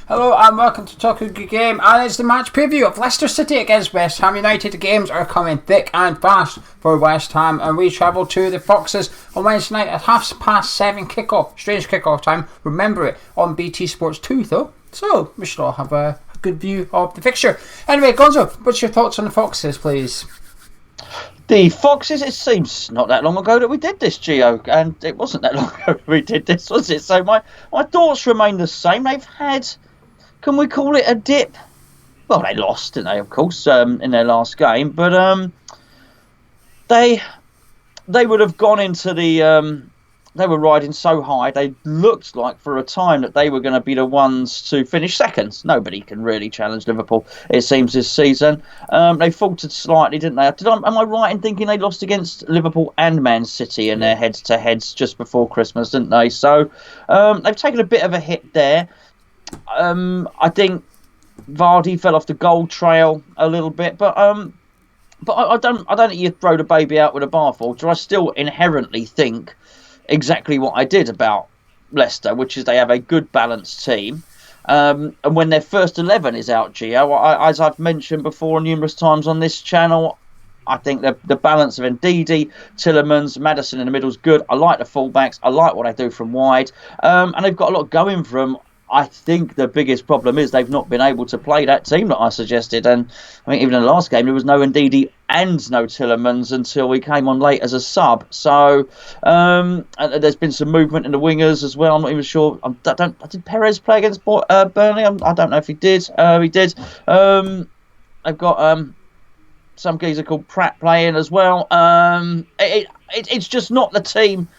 Hello and welcome to Talk a Good Game, and it's the match preview of Leicester City against West Ham United. The games are coming thick and fast for West Ham, and we travel to the Foxes on Wednesday night at 7:30 kickoff. Strange kickoff time, remember it, on BT Sports 2 though, so we should all have a good view of the fixture. Anyway, Gonzo, what's your thoughts on the Foxes, please? The Foxes, it seems not that long ago that we did this, Geo, and it wasn't that long ago that we did this, was it? So my thoughts remain the same. They've had, can we call it a dip? Well, they lost, didn't they, of course, in their last game, but they would have gone into the... they were riding so high, they looked like for a time that they were going to be the ones to finish seconds. Nobody can really challenge Liverpool, it seems, this season. They faltered slightly, didn't they? Am I right in thinking they lost against Liverpool and Man City in their heads-to-heads just before Christmas, didn't they? So they've taken a bit of a hit there. I think Vardy fell off the goal trail a little bit, but I don't think you throw the baby out with a bathwater. I still inherently think exactly what I did about Leicester, which is they have a good balanced team. And when their first 11 is out, Gio, as I've mentioned before numerous times on this channel, I think the balance of Ndidi, Tielemans, Maddison in the middle is good. I like the fullbacks. I like what they do from wide. And they've got a lot going for them. I think the biggest problem is they've not been able to play that team that I suggested. And I think even in the last game, there was no Ndidi and no Tielemans until he came on late as a sub. So and there's been some movement in the wingers as well. I'm not even sure. Did Perez play against Burnley? I don't know if he did. He did. They've got some geezer called Pratt playing as well. It's just not the team.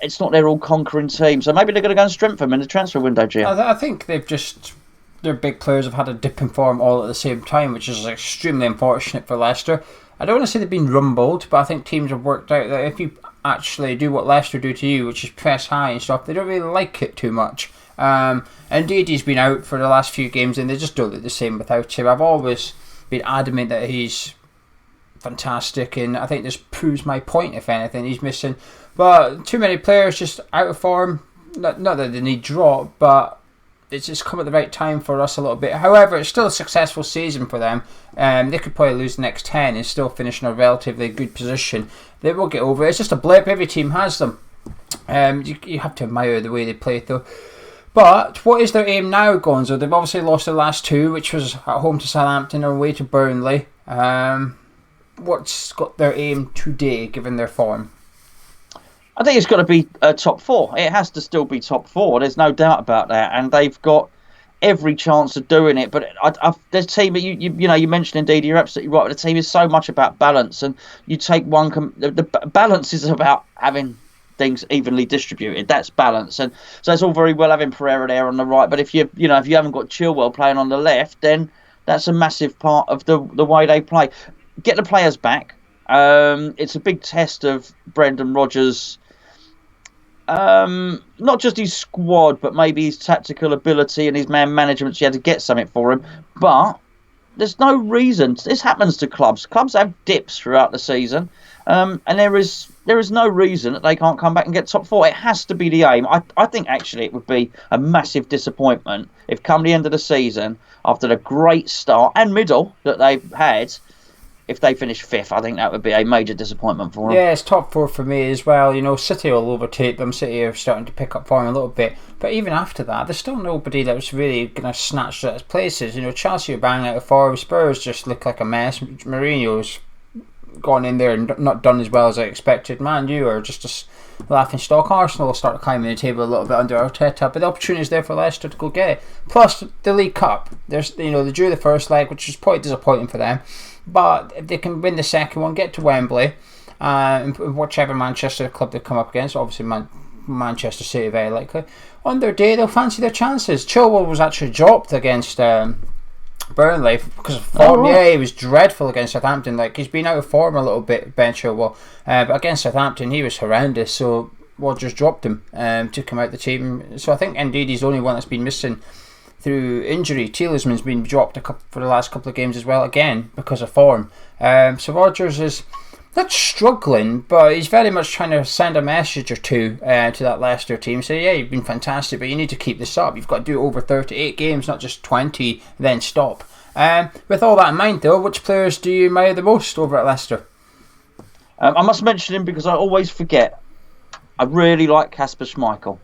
It's not their all-conquering team, so maybe they're going to go and strengthen them in the transfer window, Gio. I think their big players have had a dip in form all at the same time, which is extremely unfortunate for Leicester. I don't want to say they've been rumbled, but I think teams have worked out that if you actually do what Leicester do to you, which is press high and stuff, they don't really like it too much. Indeed, he's been out for the last few games, and they just don't look the same without him. I've always been adamant that he's fantastic, and I think this proves my point. If anything, he's missing, but too many players just out of form. Not that they need drop, but it's just come at the right time for us a little bit. However, it's still a successful season for them. They could probably lose the next 10 and still finish in a relatively good position. They will get over it. It's just a blip. Every team has them. You have to admire the way they play, though. But what is their aim now, Gonzo? They've obviously lost their last two, which was at home to Southampton or away to Burnley. What's got their aim today, given their form? I think it's got to be top four. It has to still be top four. There's no doubt about that, and they've got every chance of doing it. But there's team. You mentioned Indeed. You're absolutely right. The team is so much about balance, and you take one. The balance is about having things evenly distributed. That's balance, and so it's all very well having Pereira there on the right. But if you haven't got Chilwell playing on the left, then that's a massive part of the way they play. Get the players back. It's a big test of Brendan Rodgers. Not just his squad, but maybe his tactical ability and his man management. So you had to get something for him. But there's no reason. This happens to clubs. Clubs have dips throughout the season. And there is no reason that they can't come back and get top four. It has to be the aim. I think actually it would be a massive disappointment if come the end of the season, after the great start and middle that they've had, if they finish fifth. I think that would be a major disappointment for them. Yeah, it's top four for me as well. City will overtake them. City are starting to pick up form a little bit. But even after that, there's still nobody that was really going to snatch those places. Chelsea are banging out of form. Spurs just look like a mess. Mourinho's gone in there and not done as well as I expected. Man, you are just a laughing stock. Arsenal will start climbing the table a little bit under Arteta, but the opportunity is there for Leicester to go get it. Plus, the League Cup. They drew the first leg, which is probably disappointing for them. But if they can win the second one, get to Wembley, and whichever Manchester club they come up against, obviously Manchester City very likely, on their day they'll fancy their chances. Chilwell was actually dropped against Burnley because of form. Right. Yeah, he was dreadful against Southampton. He's been out of form a little bit, Ben Chilwell. But against Southampton he was horrendous, so Rodgers dropped him, took him out the team. So I think indeed he's the only one that's been missing through injury. Tielemans been dropped for the last couple of games as well, again because of form. So Rodgers is not struggling, but he's very much trying to send a message or two to that Leicester team. So yeah, you've been fantastic, but you need to keep this up. You've got to do it over 38 games, not just 20, then stop. With all that in mind, though, which players do you admire the most over at Leicester? I must mention him because I always forget. I really like Kasper Schmeichel.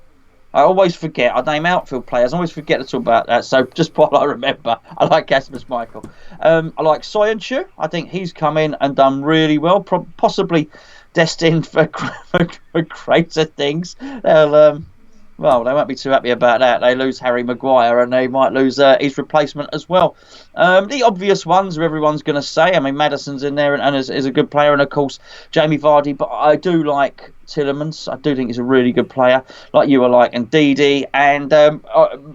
I always forget. I name outfield players. I always forget to talk about that. So just while I remember, I like Kasper Schmeichel. I like Soyuncu. I think he's come in and done really well. Possibly destined for greater things. Well, they won't be too happy about that. They lose Harry Maguire and they might lose his replacement as well. The obvious ones are everyone's going to say. I mean, Maddison's in there and is a good player, and of course Jamie Vardy. But I do like Tielemans. I do think he's a really good player, like you were like, and Didi. And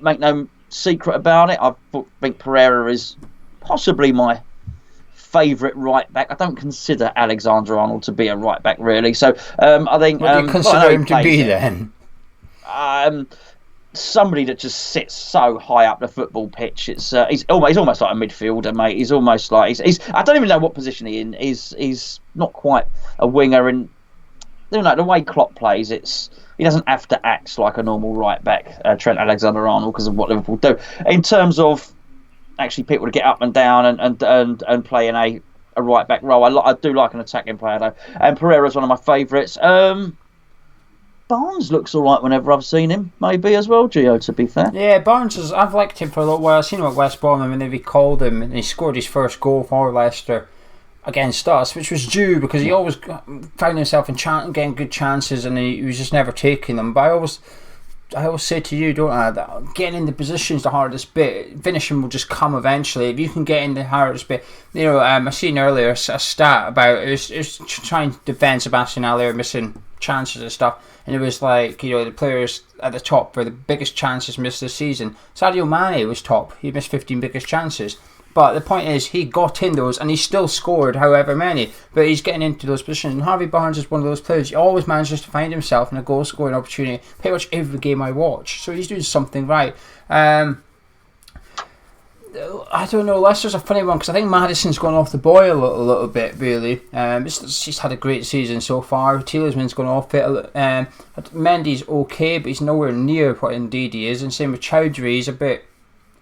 make no secret about it, I think Pereira is possibly my favourite right back. I don't consider Alexander-Arnold to be a right back really. So I think. What do you consider him to be then? Somebody that just sits so high up the football pitch. He's almost like a midfielder, mate. He's almost like he's I don't even know what position he's in. He's not quite a winger, and the way Klopp plays, he doesn't have to act like a normal right back, Trent Alexander-Arnold, because of what Liverpool do in terms of actually people to get up and down and play in a right back role. I do like an attacking player though, and Pereira's one of my favourites. Barnes looks all right whenever I've seen him, maybe as well, Geo, to be fair. Yeah, Barnes I've liked him for a little while. I've seen him at West Brom and when they recalled him and he scored his first goal for Leicester against us, which was due because he always found himself in getting good chances and he was just never taking them. But I always say to you, don't I, that getting in the position is the hardest bit. Finishing will just come eventually. If you can get in the hardest bit, I seen earlier a stat about it was trying to defend Sebastian Aller missing chances and stuff, and it was like the players at the top for the biggest chances missed this season. Sadio Mane was top. He missed 15 biggest chances. But the point is, he got in those and he still scored however many. But he's getting into those positions. And Harvey Barnes is one of those players. He always manages to find himself in a goal scoring opportunity pretty much every game I watch. So he's doing something right. I don't know. Leicester's a funny one because I think Maddison's gone off the boil a little bit, really. He's had a great season so far. Tielemans gone off it. Mendy's okay, but he's nowhere near what indeed he is. And same with Chowdhury. He's a bit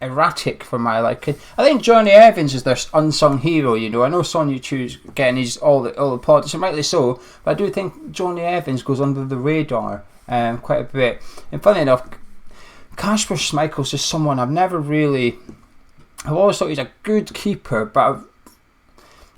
erratic for my liking. I think Johnny Evans is their unsung hero. I know Son Heung-min's getting all the plaudits, and rightly so. But I do think Johnny Evans goes under the radar quite a bit. And funny enough, Kasper Schmeichel's just someone I've always thought he's a good keeper, but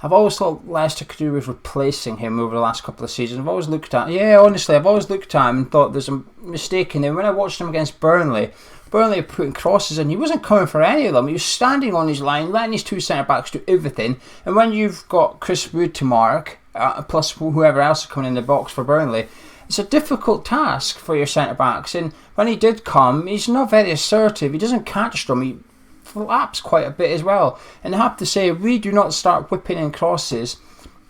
I've always thought Leicester could do with replacing him over the last couple of seasons. I've always looked at him and thought there's a mistake in him. When I watched him against Burnley were putting crosses in. He wasn't coming for any of them. He was standing on his line, letting his two centre-backs do everything. And when you've got Chris Wood to mark, plus whoever else is coming in the box for Burnley, it's a difficult task for your centre-backs. And when he did come, he's not very assertive. He doesn't catch them. He flaps quite a bit as well. And I have to say, if we do not start whipping in crosses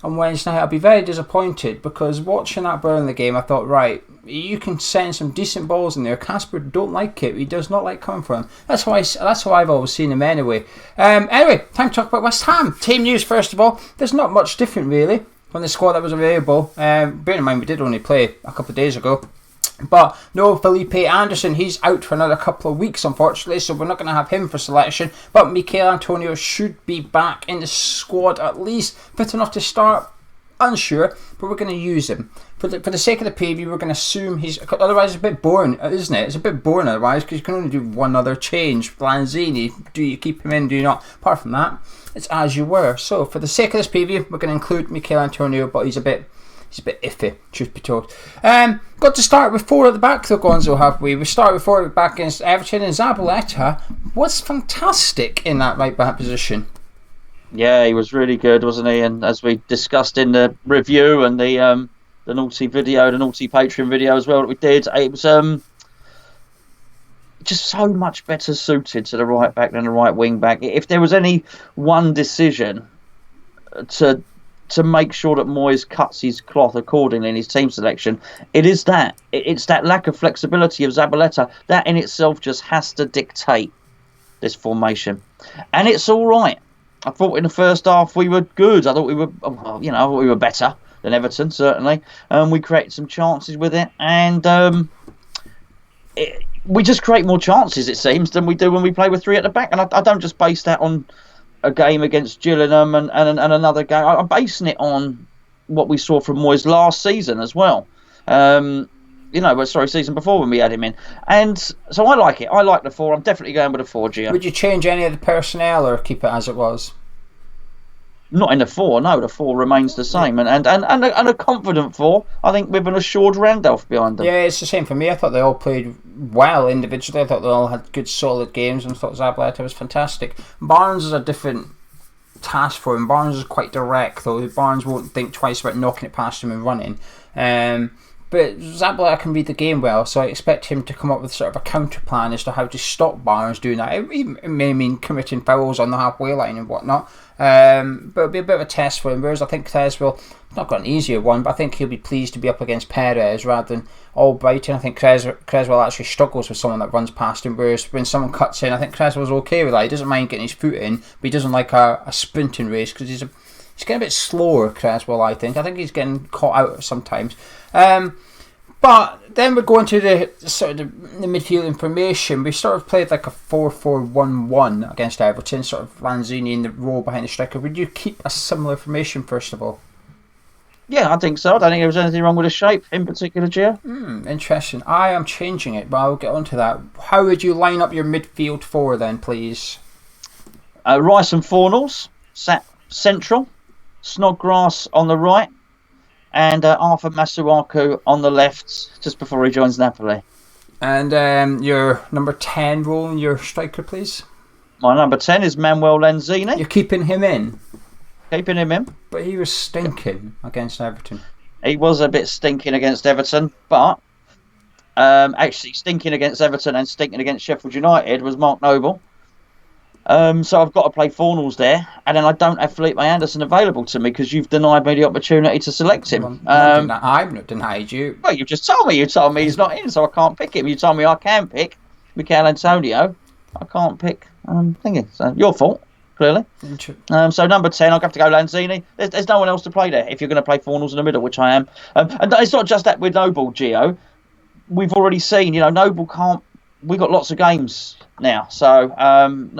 on Wednesday night, I'll be very disappointed, because watching that Burnley game, I thought, right, you can send some decent balls in there. Kasper don't like it. He does not like coming for him. That's how I've always seen him anyway. Anyway, time to talk about West Ham. Team news first of all. There's not much different really from the squad that was available. Bear in mind we did only play a couple of days ago. But no Felipe Anderson, he's out for another couple of weeks unfortunately, so we're not going to have him for selection. But Mikel Antonio should be back in the squad, at least fit enough to start. Unsure, but we're going to use him. For the sake of the preview, we're going to assume he's... Otherwise it's a bit boring, isn't it? It's a bit boring otherwise, because you can only do one other change. Lanzini, do you keep him in, do you not? Apart from that, it's as you were. So for the sake of this preview, we're going to include Mikel Antonio, but he's a bit iffy, truth be told. Got to start with four at the back though, Gonzo, have we? We started with four at the back against Everton, and Zabaleta was fantastic in that right back position. Yeah, he was really good, wasn't he? And as we discussed in the review and the naughty Patreon video as well that we did, it was just so much better suited to the right back than the right wing back. If there was any one decision to make sure that Moyes cuts his cloth accordingly in his team selection, it is that. It's that lack of flexibility of Zabaleta. That in itself just has to dictate this formation. And it's all right. I thought in the first half we were good. I thought we were, I thought we were better than Everton, certainly. We created some chances with it, and we just create more chances, it seems, than we do when we play with three at the back. And I don't just base that on a game against Gillingham and another game. I'm basing it on what we saw from Moyes last season as well. Season before when we had him in. And so I like it. I like the 4. I'm definitely going with the 4, Gio. Would you change any of the personnel or keep it as it was? Not in the 4, no. The 4 remains the same, and a confident 4. I think with an assured Randolph behind them. Yeah, it's the same for me. I thought they all played well individually. I thought they all had good, solid games, and I thought Zabaleta was fantastic. Barnes is a different task for him. Barnes is quite direct, though. Barnes won't think twice about knocking it past him and running. But Zabaleta can read the game well, so I expect him to come up with sort of a counter plan as to how to stop Barnes doing that. It may mean committing fouls on the halfway line and whatnot, but it'll be a bit of a test for him. Whereas I think Creswell, not got an easier one, but I think he'll be pleased to be up against Perez rather than Albrighton. I think Creswell actually struggles with someone that runs past him, whereas when someone cuts in, I think Creswell's okay with that. He doesn't mind getting his foot in, but he doesn't like a sprinting race because he's getting a bit slower, Creswell, I think. I think he's getting caught out sometimes. But then we're going to the midfield information. We sort of played like a 4-4-1-1 against Everton, sort of Lanzini in the role behind the striker. Would you keep a similar formation, first of all? Yeah, I think so. I don't think there was anything wrong with the shape in particular, Gio. Interesting. I am changing it, but I'll get onto that. How would you line up your midfield 4 then, please? Rice and Fornals sat central. Snodgrass on the right. And Arthur Masuaku on the left, just before he joins Napoli. And your number 10 role in your striker, please? My number 10 is Manuel Lanzini. You're keeping him in? Keeping him in. But he was stinking against Everton. He was a bit stinking against Everton, but actually stinking against Everton and stinking against Sheffield United was Mark Noble. So I've got to play Fornals there, and then I don't have Felipe Anderson available to me because you've denied me the opportunity to select him. I've not denied you. Well, you just told me. You told me he's not in, so I can't pick him. You told me I can pick Mikel Antonio. I can't pick thingy. So your fault, clearly. So number 10, I'll have to go Lanzini. There's no one else to play there if you're going to play Fornals in the middle, which I am. And it's not just that with Noble, Gio. We've already seen, Noble can't. We've got lots of games now, so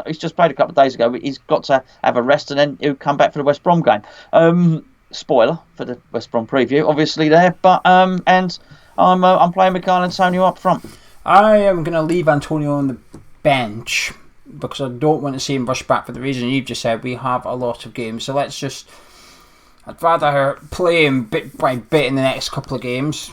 he's just played a couple of days ago. He's got to have a rest, and then he'll come back for the West Brom game. Spoiler for the West Brom preview, obviously there. But and I'm playing Mikel Antonio up front. I am going to leave Antonio on the bench because I don't want to see him rush back for the reason you've just said. We have a lot of games, so I'd rather play him bit by bit in the next couple of games.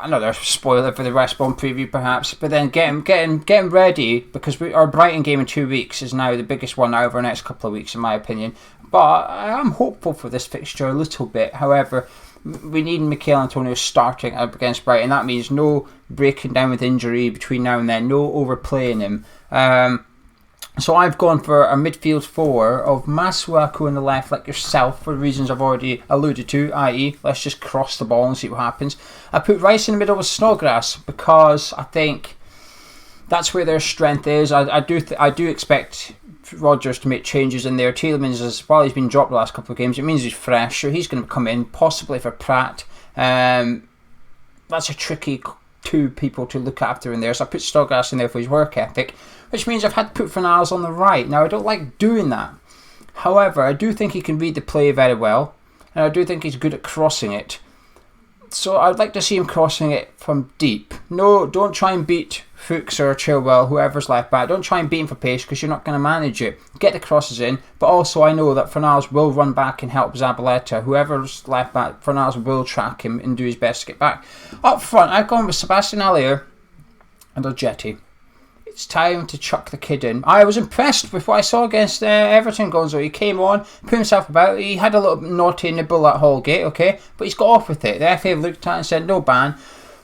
Another spoiler for the West Brom preview, perhaps, but then get him ready because our Brighton game in 2 weeks is now the biggest one out of our next couple of weeks, in my opinion. But I'm hopeful for this fixture a little bit. However, we need Mikel Antonio starting up against Brighton. That means no breaking down with injury between now and then, no overplaying him. So I've gone for a midfield 4 of Masuaku on the left, like yourself, for reasons I've already alluded to, i.e. let's just cross the ball and see what happens. I put Rice in the middle with Snodgrass because I think that's where their strength is. I do expect Rodgers to make changes in there. Tielemans, while he's been dropped the last couple of games, it means he's fresh, so he's going to come in, possibly for Pratt. That's a tricky 2 people to look after in there, so I put Snodgrass in there for his work ethic, which means I've had to put Fornals on the right. Now, I don't like doing that. However, I do think he can read the play very well, and I do think he's good at crossing it. So I'd like to see him crossing it from deep. No, don't try and beat Fuchs or Chilwell, whoever's left back. Don't try and beat him for pace because you're not going to manage it. Get the crosses in, but also I know that Fornals will run back and help Zabaleta. Whoever's left back, Fornals will track him and do his best to get back. Up front, I've gone with Sebastian Haller and Ogeti. It's time to chuck the kid in. I was impressed with what I saw against Everton, Gonzo. He came on, put himself about. He had a little naughty nibble at Holgate, okay? But he's got off with it. The FA looked at it and said, no ban.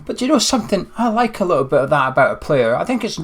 But do you know something? I like a little bit of that about a player. I think it's...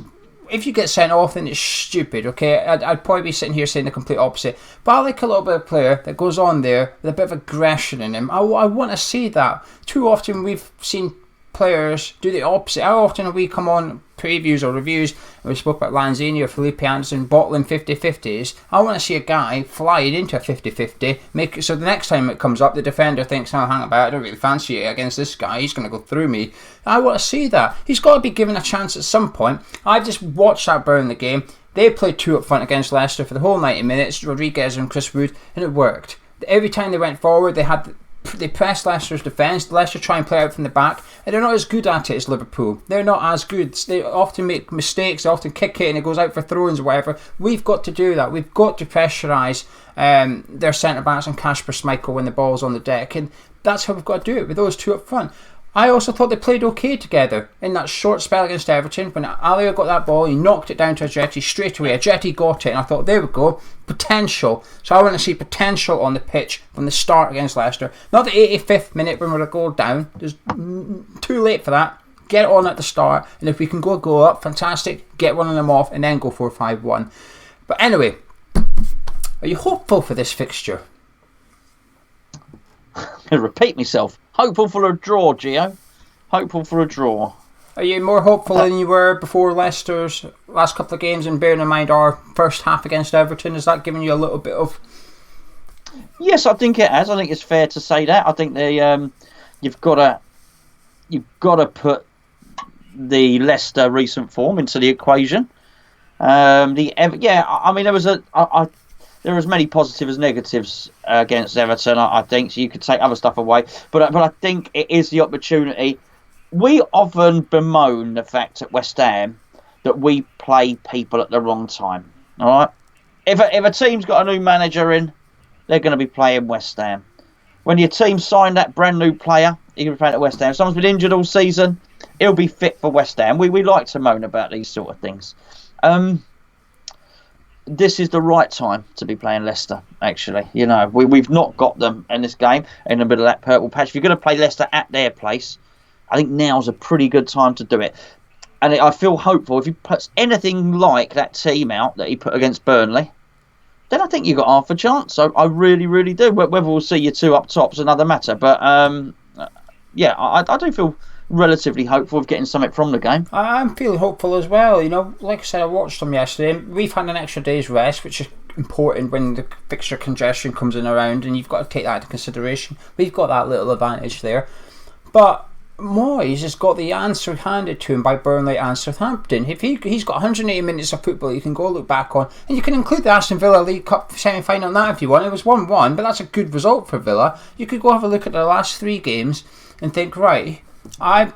If you get sent off, then it's stupid, okay? I'd probably be sitting here saying the complete opposite. But I like a little bit of player that goes on there with a bit of aggression in him. I want to see that. Too often we've seen players do the opposite. How often have we come on previews or reviews and we spoke about Lanzini or Felipe Anderson bottling 50-50s? I want to see a guy flying into a 50-50, make it so the next time it comes up, the defender thinks, oh, hang about, I don't really fancy it against this guy, he's going to go through me. I want to see that. He's got to be given a chance at some point. I just watched that Burnley game. They played 2 up front against Leicester for the whole 90 minutes, Rodriguez and Chris Wood, and it worked. Every time they went forward, they pressed Leicester's defence. Leicester try and play out from the back, and they're not as good at it as Liverpool. They're not as good. They often make mistakes. They often kick it and it goes out for throw-ins or whatever. We've got to do that. We've got to pressurise their centre-backs and Kasper Schmeichel when the ball's on the deck, and that's how we've got to do it with those 2 up front. I also thought they played okay together in that short spell against Everton. When Alia got that ball, he knocked it down to Ajeti straight away. Ajeti got it, and I thought, there we go, potential. So I want to see potential on the pitch from the start against Leicester. Not the 85th minute when we're a goal down. There's too late for that. Get it on at the start, and if we can go up, fantastic. Get one of them off, and then go 4-5-1. But anyway, are you hopeful for this fixture? I'm going to repeat myself. Hopeful for a draw, Geo. Hopeful for a draw. Are you more hopeful than you were before Leicester's last couple of games, and bearing in mind our first half against Everton? Is that giving you a little bit of... Yes, I think it has. I think it's fair to say that. I think you've got to put the Leicester recent form into the equation. I mean, there was many positives as negatives against Everton, I think, so you could take other stuff away. But I think it is the opportunity. We often bemoan the fact at West Ham that we play people at the wrong time. All right? If a team's got a new manager in, they're going to be playing West Ham. When your team signed that brand new player, you're going to be playing at West Ham. If someone's been injured all season, he'll be fit for West Ham. We like to moan about these sort of things. This is the right time to be playing Leicester, actually. You know, we've not got them in this game in the middle of that purple patch. If you're going to play Leicester at their place, I think now's a pretty good time to do it. And I feel hopeful. If he puts anything like that team out that he put against Burnley, then I think you've got half a chance. So I really, really do. Whether we'll see you 2 up top's another matter. But, I do feel relatively hopeful of getting something from the game. I'm feeling hopeful as well. You know, like I said, I watched them yesterday. We've had an extra day's rest, which is important when the fixture congestion comes in around, and you've got to take that into consideration. We've got that little advantage there. But Moyes has got the answer handed to him by Burnley and Southampton. If he's got 180 minutes of football you can go look back on, and you can include the Aston Villa League Cup semi-final in that if you want. It was 1-1, but that's a good result for Villa. You could go have a look at the last 3 games and think, right, I'm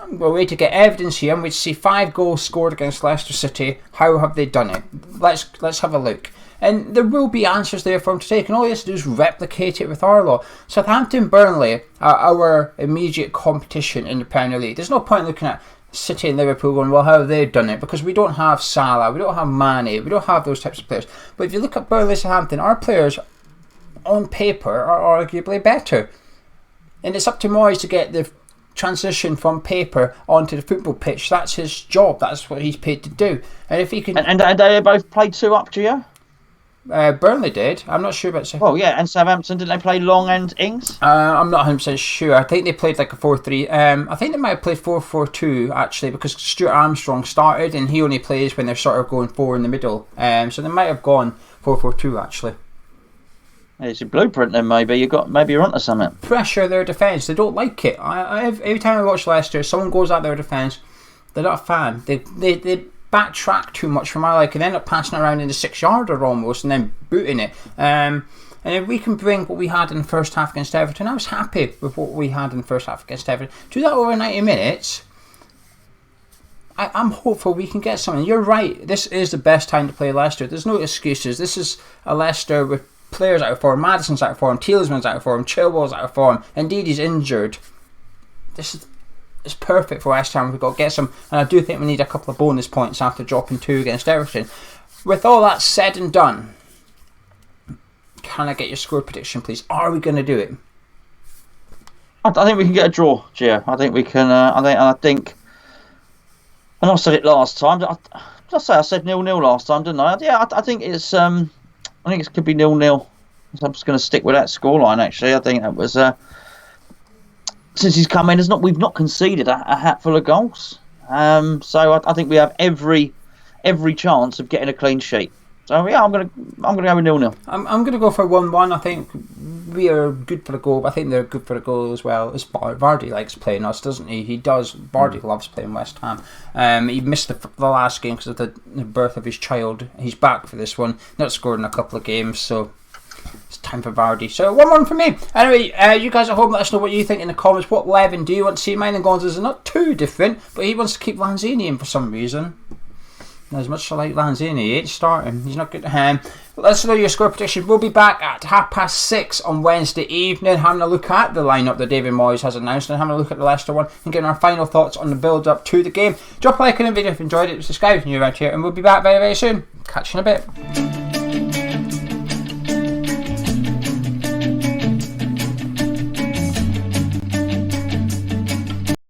a way to get evidence here, and we'd see 5 goals scored against Leicester City. How have they done it? Let's have a look. And there will be answers there for him to take, and all he has to do is replicate it with our lot. Southampton, Burnley are our immediate competition in the Premier League. There's no point looking at City and Liverpool going, well, how have they done it? Because we don't have Salah, we don't have Mane, we don't have those types of players. But if you look at Burnley, Southampton, our players on paper are arguably better. And it's up to Moyes to get the transition from paper onto the football pitch. That's his job. That's what he's paid to do. And if he can, and they both played 2 up, Gio. Burnley did. I'm not sure about. Well, yeah, and Southampton, didn't they play Long and Ings? I'm not 100% sure. I think they played like a 4-3. I think they might have played 4-4-2 actually, because Stuart Armstrong started and he only plays when they're sort of going 4 in the middle. So they might have gone 4-4-2 actually. It's a blueprint then, maybe you're onto something. Pressure their defence. They don't like it. Every time I watch Leicester, someone goes at their defence, they're not a fan. They backtrack too much for my liking, and end up passing around in the 6-yarder almost and then booting it. And if we can bring what we had in the first half against Everton, I was happy with what we had in the first half against Everton. Do that over 90 minutes, I'm hopeful we can get something. You're right, this is the best time to play Leicester. There's no excuses. This is a Leicester with players out of form. Maddison's out of form, Tielemans out of form, Chilwell's out of form, indeed he's injured. It's perfect for West Ham. We've got to get some, and I do think we need a couple of bonus points after dropping 2 against Everton. With all that said and done, can I get your score prediction, please? Are we going to do it? I think we can get a draw, Gio. I think we can. I think. And I said it last time. I said 0-0 last time, didn't I? Yeah, I think it's. I think it could be 0-0. I'm just going to stick with that scoreline. Actually, I think that was. since he's come in, we've not conceded a hatful of goals. So I think we have every chance of getting a clean sheet. So yeah, I'm gonna go with 0-0. I'm gonna go for 1-1. I think we are good for the goal, but I think they're good for the goal as well. As Vardy likes playing us, doesn't he? He does. Vardy loves playing West Ham. He missed the last game because of the birth of his child. He's back for this one. Not scored in a couple of games, so it's time for Vardy. So 1-1 for me. Anyway, you guys at home, let us know what you think in the comments. What 11 do you want to see? Mine and Gonzo's are not too different, but he wants to keep Lanzini in for some reason. As much as I like Lanzini, he ain't starting. He's not good to him. Let us know your score prediction. We'll be back at 6:30 on Wednesday evening, having a look at the lineup that David Moyes has announced and having a look at the Leicester one and getting our final thoughts on the build up to the game. Drop a like on the video if you enjoyed it, subscribe if you're new around here, and we'll be back very, very soon. Catch you in a bit.